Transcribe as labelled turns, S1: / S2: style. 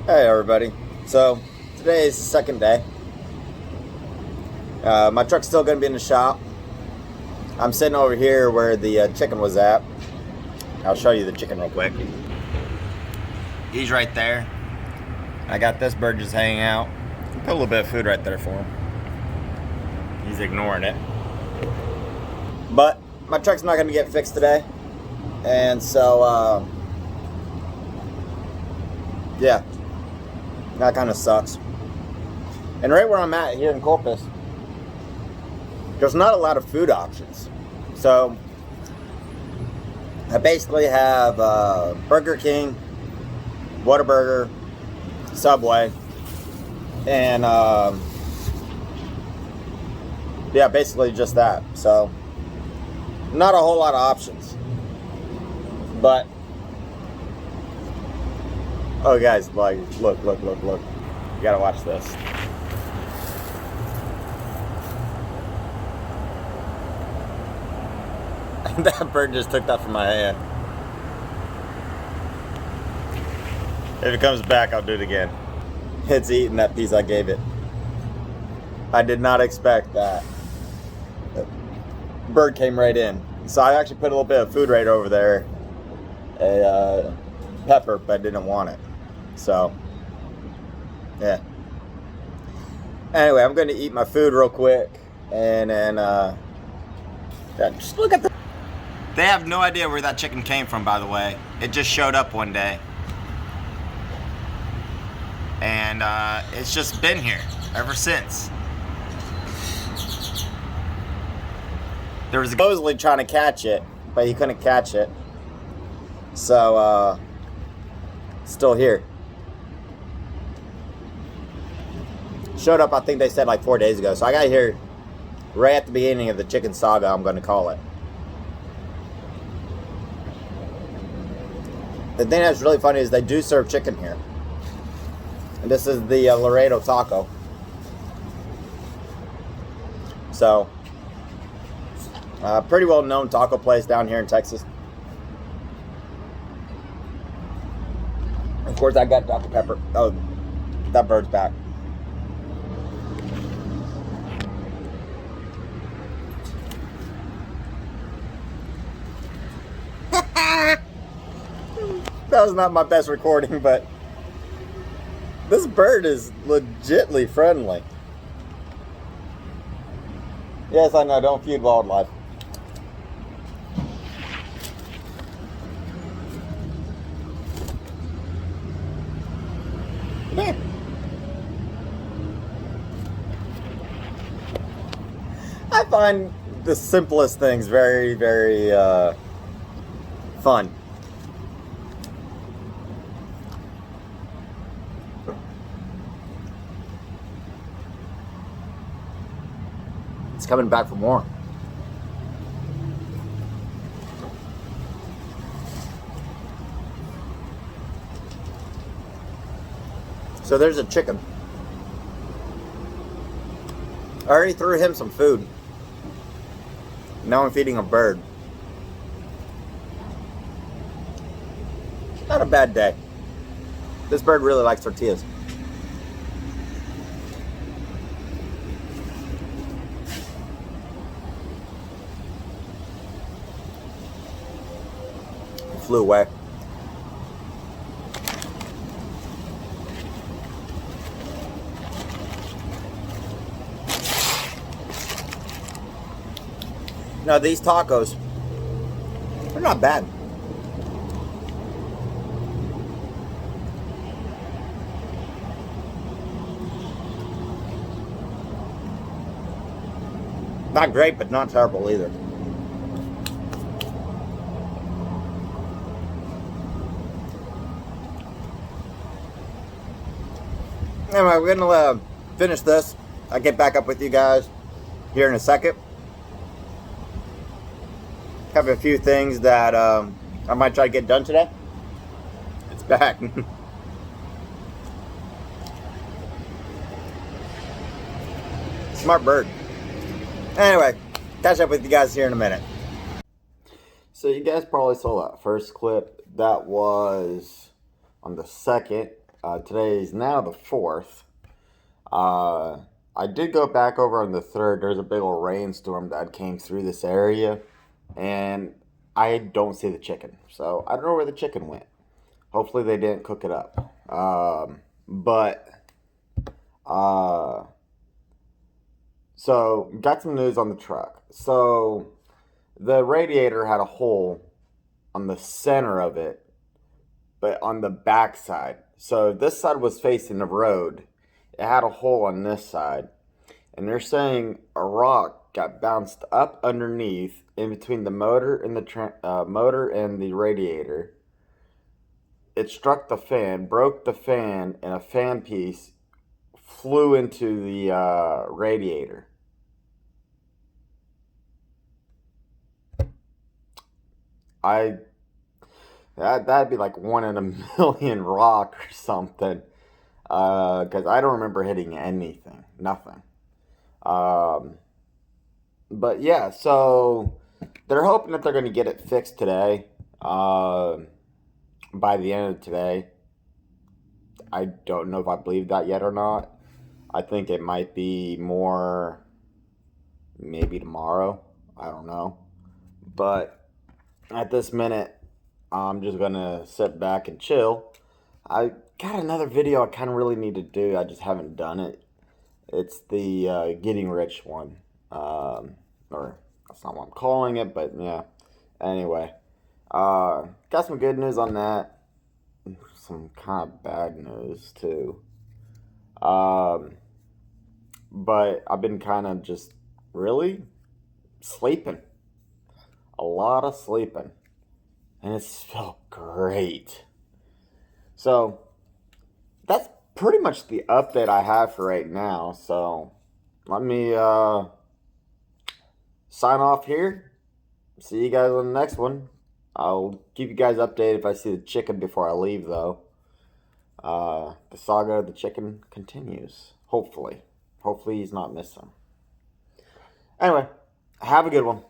S1: Hey everybody. So today is the second day. My truck's still going to be in the shop. I'm sitting over here where the chicken was at. I'll show you the chicken real quick. He's right there. I got this bird just hanging out. Put a little bit of food right there for him. He's ignoring it. But my truck's not going to get fixed today. And so, yeah. That kind of sucks. And right where I'm at here in Corpus, there's not a lot of food options. So I basically have Burger King, Whataburger, Subway, and yeah, basically just that. So not a whole lot of options. But oh guys, like look. You gotta watch this. That bird just took that from my hand. If it comes back, I'll do it again. It's eating that piece I gave it. I did not expect that. The bird came right in. So I actually put a little bit of food right over there. A pepper, but I didn't want it. So, yeah. Anyway, I'm going to eat my food real quick. And then, yeah, just look at the... They have no idea where that chicken came from, by the way. It just showed up one day. And it's just been here ever since. There was supposedly trying to catch it, but he couldn't catch it. So, still here. Showed up, I think they said like 4 days ago. So I got here right at the beginning of the chicken saga, I'm going to call it. The thing that's really funny is they do serve chicken here. And this is the Laredo Taco. So, pretty well known taco place down here in Texas. Of course, I got Dr. Pepper. Oh, that bird's back. That was not my best recording, but this bird is legitly friendly. Yes, I know, don't feed wildlife. Yeah. I find the simplest things very, very fun. It's coming back for more. So there's a chicken. I already threw him some food. Now I'm feeding a bird. Not a bad day. This bird really likes tortillas. Flew away. Now these tacos, they're not bad. Not great, but not terrible either. Anyway, we're gonna finish this. I'll get back up with you guys here in a second. Have a few things that I might try to get done today. It's back. Smart bird. Anyway, catch up with you guys here in a minute. So you guys probably saw that first clip. That was on the 2nd Today is now the 4th. I did go back over on the 3rd. There's a big old rainstorm that came through this area, and I don't see the chicken. So I don't know where the chicken went. Hopefully they didn't cook it up. So got some news on the truck. So the radiator had a hole on the center of it, but on the back side. So this side was facing the road. It had a hole on this side. And they're saying a rock got bounced up underneath in between the motor and the radiator. It struck the fan, broke the fan, and a fan piece flew into the radiator. I that'd be like 1 in a million rock or something. Because I don't remember hitting anything, nothing. But yeah, so they're hoping that they're going to get it fixed today. By the end of today. I don't know if I believe that yet or not. I think it might be more maybe tomorrow. I don't know. But at this minute, I'm just going to sit back and chill. I got another video I kind of really need to do. I just haven't done it. It's the getting rich one. Or that's not what I'm calling it, but yeah. Anyway, got some good news on that. Some kind of bad news too. But I've been kind of just really sleeping. A lot of sleeping. And it's felt great. So that's pretty much the update I have for right now. So let me sign off here. See you guys on the next one. I'll keep you guys updated if I see the chicken before I leave, though. The saga of the chicken continues. Hopefully. Hopefully he's not missing. Anyway, have a good one.